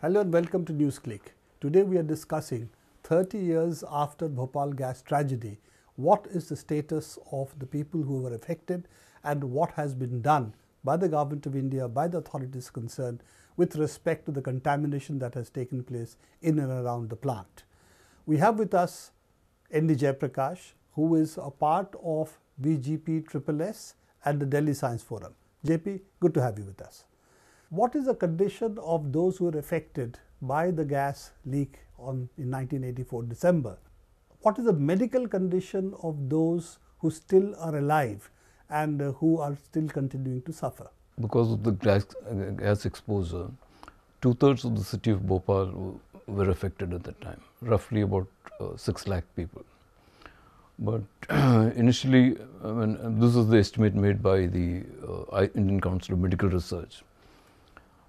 Hello and welcome to NewsClick. Today we are discussing 30 years after Bhopal Gas Tragedy. What is the status of the people who were affected and what has been done by the Government of India, by the authorities concerned with respect to the contamination that has taken place in and around the plant. We have with us ND Jayprakash, who is a part of BGPSSS and the Delhi Science Forum. JP, good to have you with us. What is the condition of those who were affected by the gas leak in 1984 December? What is the medical condition of those who still are alive and who are still continuing to suffer? Because of the gas exposure, 2/3 of the city of Bhopal were affected at that time, roughly about 6 lakh people. But initially, this is the estimate made by the Indian Council of Medical Research.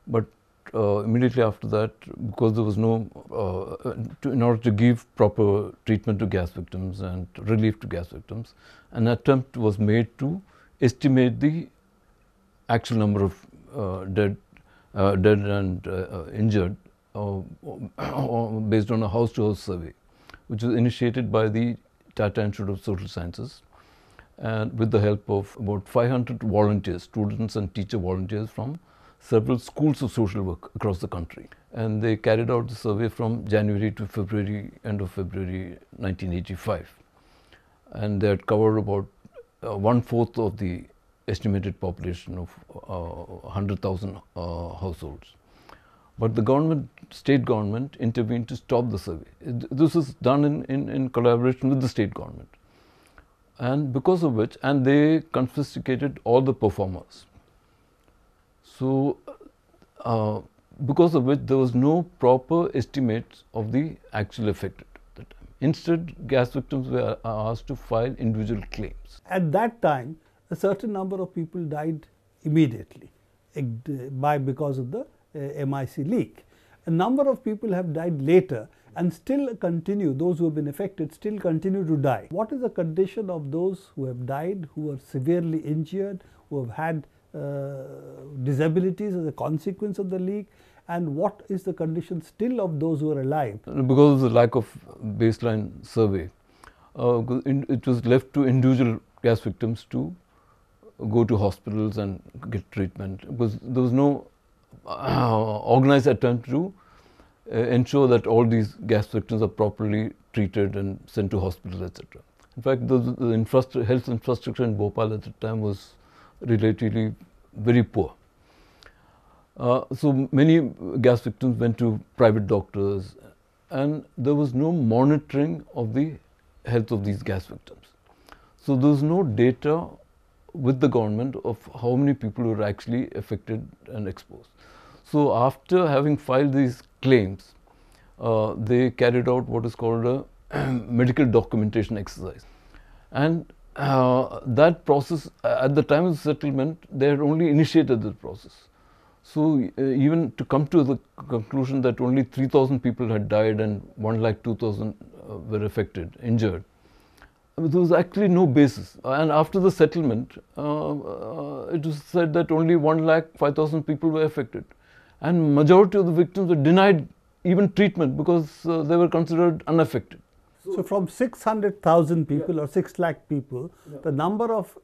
But immediately after that, because there was no, in order to give proper treatment to gas victims and relief to gas victims, an attempt was made to estimate the actual number of dead and injured based on a house-to-house survey, which was initiated by the Tata Institute of Social Sciences, and with the help of about 500 volunteers, students and teacher volunteers from several schools of social work across the country. And they carried out the survey from January to February, end of February 1985. And they had covered about 1/4 of the estimated population of 100,000 households. But the government, state government, intervened to stop the survey. This is done in collaboration with the state government. And because of which, and they confiscated all the performers. So, because of which there was no proper estimates of the actual affected at the time. Instead, gas victims were asked to file individual claims. At that time, a certain number of people died immediately because of the MIC leak. A number of people have died later and still continue, those who have been affected still continue to die. What is the condition of those who have died, who are severely injured, who have had disabilities as a consequence of the leak, and what is the condition still of those who are alive? Because of the lack of baseline survey, it was left to individual gas victims to go to hospitals and get treatment, because there was no organized attempt to ensure that all these gas victims are properly treated and sent to hospitals, etc. In fact, the health infrastructure in Bhopal at the time was relatively very poor. So many gas victims went to private doctors, and there was no monitoring of the health of these gas victims. So there was no data with the government of how many people were actually affected and exposed. So after having filed these claims, they carried out what is called a medical documentation exercise. And that process, at the time of the settlement, they had only initiated the process. So even to come to the conclusion that only 3,000 people had died and 1,02,000 were affected, injured, there was actually no basis. And after the settlement, it was said that only 1,05,000 people were affected. And majority of the victims were denied even treatment because they were considered unaffected. So from 600,000 people or 6 lakh people, the number of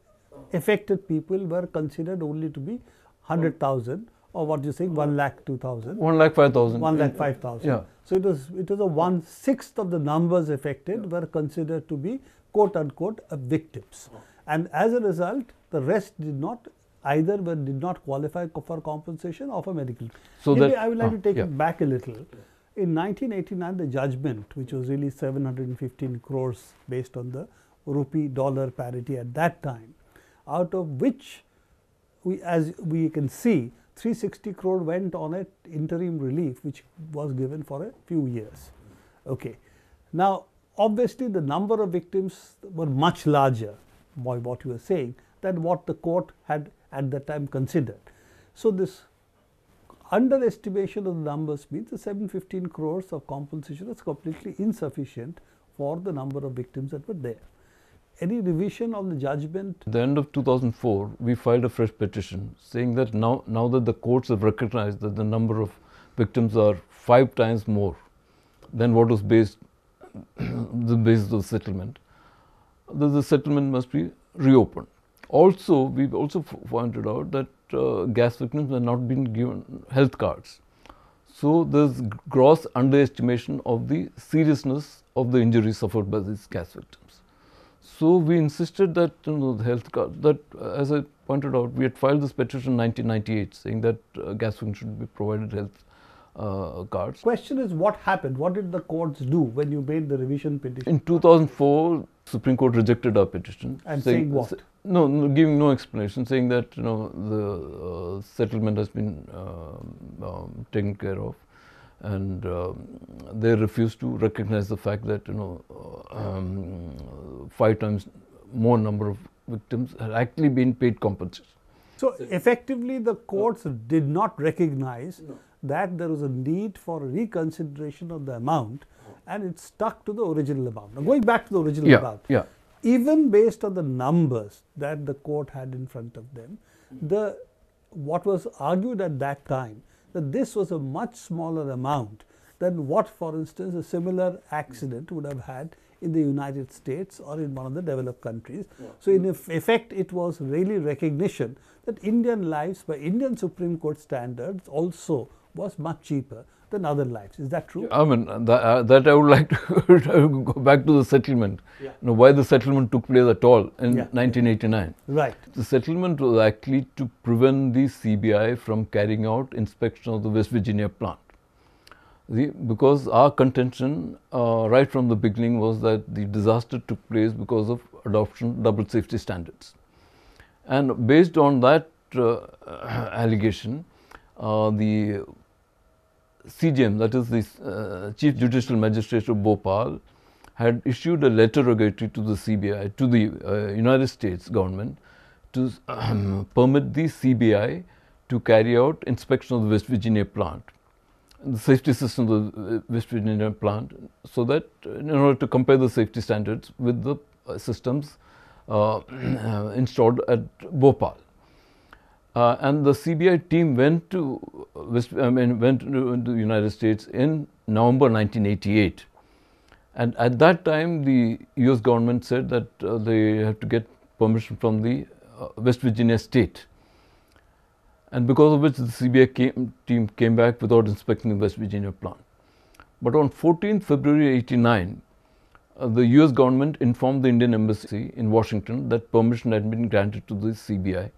affected people were considered only to be 100,000, or what you say, 1,02,000. 1,05,000. 1,05,000. Yeah. So it was a 1/6 of the numbers affected were considered to be quote unquote victims. And as a result, the rest did not qualify for compensation or for medical. So maybe I would like to take it back a little. In 1989, the judgment, which was really 715 crores based on the rupee-dollar parity at that time, out of which, as we can see, 360 crore went on an interim relief, which was given for a few years. Okay. Now, obviously, the number of victims were much larger, by what you were saying, than what the court had at that time considered. So this underestimation of the numbers means the 715 crores of compensation is completely insufficient for the number of victims that were there. Any revision of the judgment? At the end of 2004, we filed a fresh petition saying that now that the courts have recognized that the number of victims are 5 times more than what was based the basis of settlement, the settlement must be reopened. Also, we've also pointed out that gas victims have not been given health cards. So there's gross underestimation of the seriousness of the injuries suffered by these gas victims. So we insisted that the health card, that as I pointed out, we had filed this petition in 1998 saying that gas victims should be provided health cards. Question is, what happened? What did the courts do when you made the revision petition? In 2004, Supreme Court rejected our petition. And saying what? No, giving no explanation, saying that the settlement has been taken care of, and they refused to recognize the fact that 5 times more number of victims had actually been paid compensation. So effectively, the courts did not recognize that there was a need for reconsideration of the amount, and it stuck to the original amount. Now, going back to the original amount, even based on the numbers that the court had in front of them, what was argued at that time, that this was a much smaller amount than what, for instance, a similar accident would have had in the United States or in one of the developed countries. So in effect, it was really recognition that Indian lives by Indian Supreme Court standards also was much cheaper than other lives. Is that true? I mean, that I would like to go back to the settlement. Why the settlement took place at all in 1989. Right. The settlement was actually to prevent the CBI from carrying out inspection of the West Virginia plant. Because our contention right from the beginning was that the disaster took place because of adoption of double safety standards. And based on that allegation, the CJM, that is the Chief Judicial Magistrate of Bhopal, had issued a letter rogatory to the CBI, to the United States government, to permit the CBI to carry out inspection of the West Virginia plant, the safety system of the West Virginia plant, so that in order to compare the safety standards with the systems installed at Bhopal. And the CBI team went to the United States in November 1988, and at that time the US government said that they have to get permission from the West Virginia state, and because of which the CBI team came back without inspecting the West Virginia plant. But on 14th February 89, the US government informed the Indian Embassy in Washington that permission had been granted to the CBI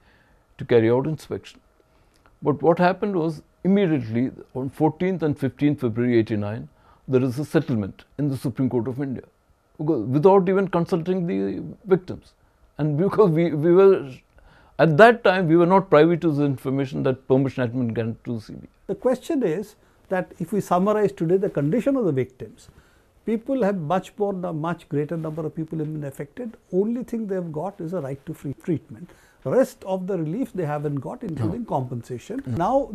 to carry out inspection. But what happened was, immediately on 14th and 15th February 89, there is a settlement in the Supreme Court of India, without even consulting the victims. And because we were, at that time, we were not privy to the information that permission had been granted to the CBI. The question is that if we summarize today the condition of the victims, people have much greater number of people have been affected. Only thing they have got is a right to free treatment. Rest of the relief they haven't got, including compensation. Now,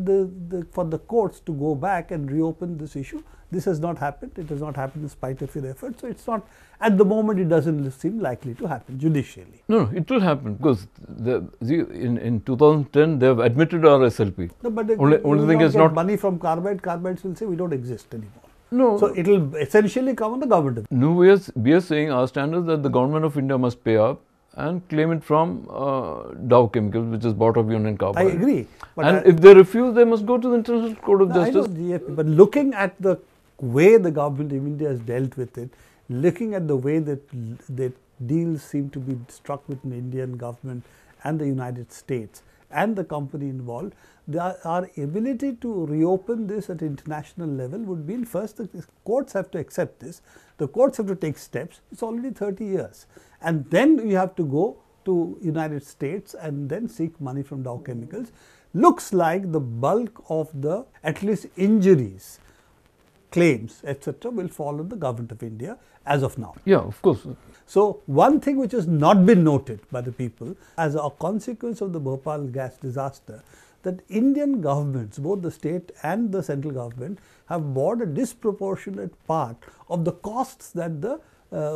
for the courts to go back and reopen this issue, this has not happened. It has not happened in spite of your efforts. So it's not, at the moment, it doesn't seem likely to happen judicially. No, it will happen because in 2010 they have admitted our SLP. No, but only thing is not money from carbide. Carbides will say we don't exist anymore. No. So it will essentially come on the government. No, we are saying our standards that the government of India must pay up and claim it from Dow Chemicals, which is bought of Union Carbide. I agree. But if they refuse, they must go to the International Court of Justice. I know, but looking at the way the government of India has dealt with it, looking at the way that deals seem to be struck with the Indian government and the United States and the company involved, our ability to reopen this at international level would mean first the courts have to accept this, the courts have to take steps. It's already 30 years. And then you have to go to United States and then seek money from Dow Chemicals. Looks like the bulk of the, at least injuries, claims, etc. will fall on the government of India as of now. Yeah, of course. So one thing which has not been noted by the people as a consequence of the Bhopal gas disaster, that Indian governments, both the state and the central government, have borne a disproportionate part of the costs that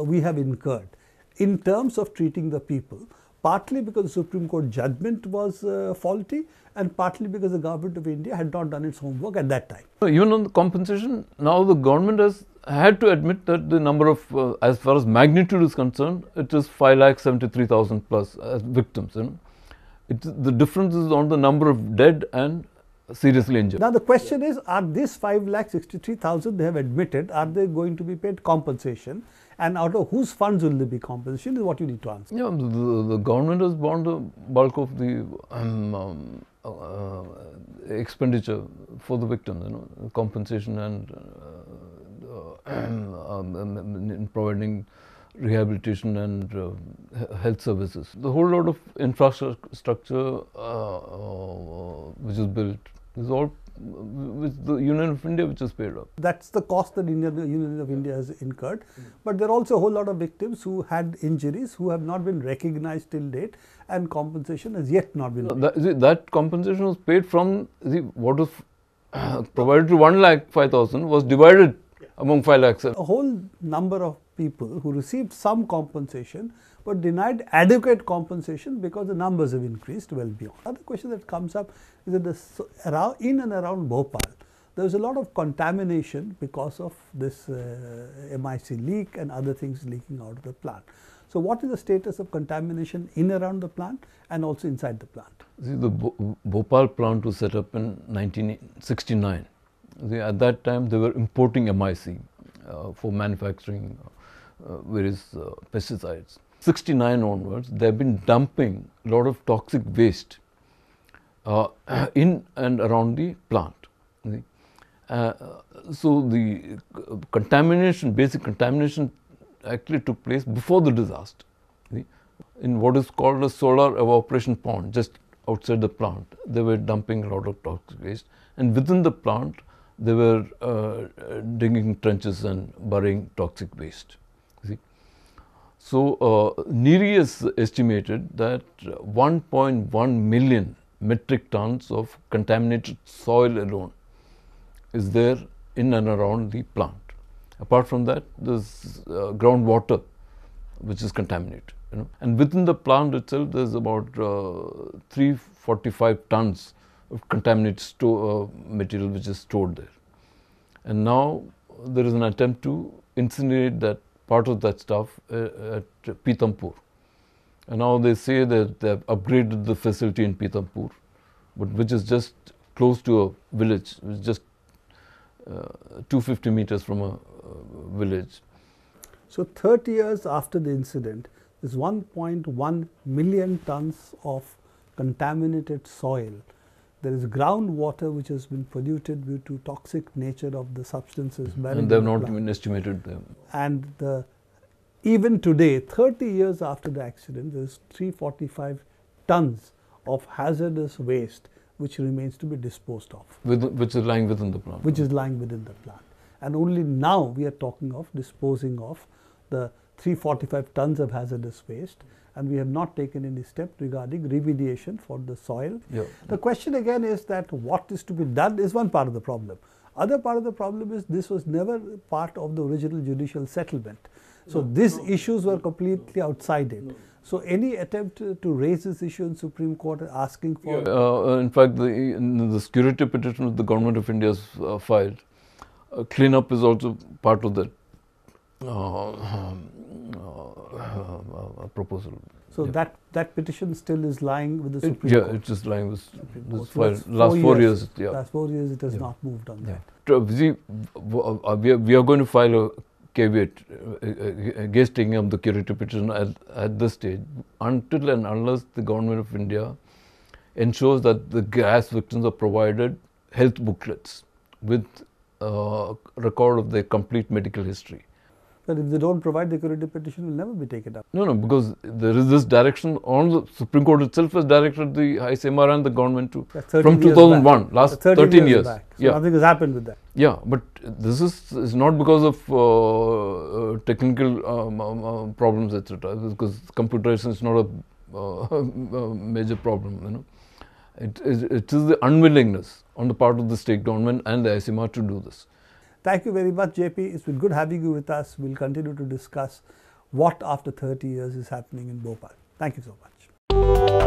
we have incurred in terms of treating the people. partly because the Supreme Court judgment was faulty, and partly because the government of India had not done its homework at that time. Even on the compensation, now the government has had to admit that the number of, as far as magnitude is concerned, it is 5,73,000 plus as victims. The difference is on the number of dead and seriously injured. Now the question is, are these 5,63,000 they have admitted, are they going to be paid compensation, and out of whose funds will they be compensation is what you need to answer. Yeah, the government has borne the bulk of the expenditure for the victims, compensation and in providing rehabilitation and health services. The whole lot of infrastructure which is built is all with the Union of India which is paid up. That's the cost that the Union of India has incurred. But there are also a whole lot of victims who had injuries who have not been recognized till date, and compensation has yet not been paid. That compensation was paid from what was provided to 1,05,000 was divided among 5 lakhs. A whole number of people who received some compensation but denied adequate compensation because the numbers have increased well beyond. Another question that comes up is that in and around Bhopal, there was a lot of contamination because of this MIC leak and other things leaking out of the plant. So what is the status of contamination in around the plant and also inside the plant? See, the Bhopal plant was set up in 1969. At that time, they were importing MIC for manufacturing various pesticides. 69 onwards, they have been dumping a lot of toxic waste in and around the plant. So the contamination, basic contamination, actually took place before the disaster. In what is called a solar evaporation pond, just outside the plant, they were dumping a lot of toxic waste, and within the plant, they were digging trenches and burying toxic waste. So, NERI has estimated that 1.1 million metric tons of contaminated soil alone is there in and around the plant. Apart from that, there's groundwater which is contaminated. And within the plant itself, there's about 345 tons of contaminated material which is stored there. And now there is an attempt to incinerate that part of that stuff at Pithampur. And now they say that they have upgraded the facility in Pithampur, but which is just close to a village, which is just 250 meters from a village. So 30 years after the incident, there's 1.1 million tons of contaminated soil. There is groundwater which has been polluted due to toxic nature of the substances. And they have not even estimated them. And even today, 30 years after the accident, there is 345 tons of hazardous waste which remains to be disposed of. Which is lying within the plant. Which is lying within the plant. And only now we are talking of disposing of the 345 tons of hazardous waste, and we have not taken any step regarding remediation for the soil. Yeah. The question again is that what is to be done is one part of the problem. Other part of the problem is this was never part of the original judicial settlement. So these issues were completely outside it. So any attempt to raise this issue in Supreme Court asking for... in fact, the security petition that the Government of India has filed, cleanup is also part of that proposal. So that petition still is lying with the Supreme Court? Yeah, it's just lying with last 4 years. Yeah. Last 4 years it has not moved on that. See, we are going to file a caveat against taking up the security petition at this stage until and unless the Government of India ensures that the gas victims are provided health booklets with record of their complete medical history. But if they don't provide, the security petition will never be taken up. No, because there is this direction on the Supreme Court itself has directed the ICMR and the government to from 2001, last 13 years. Back. So nothing has happened with that. Yeah, but this is not because of technical problems, etc. Because computerization is not a major problem. It is the unwillingness on the part of the state government and the ICMR to do this. Thank you very much, JP. It's been good having you with us. We'll continue to discuss what after 30 years is happening in Bhopal. Thank you so much. you.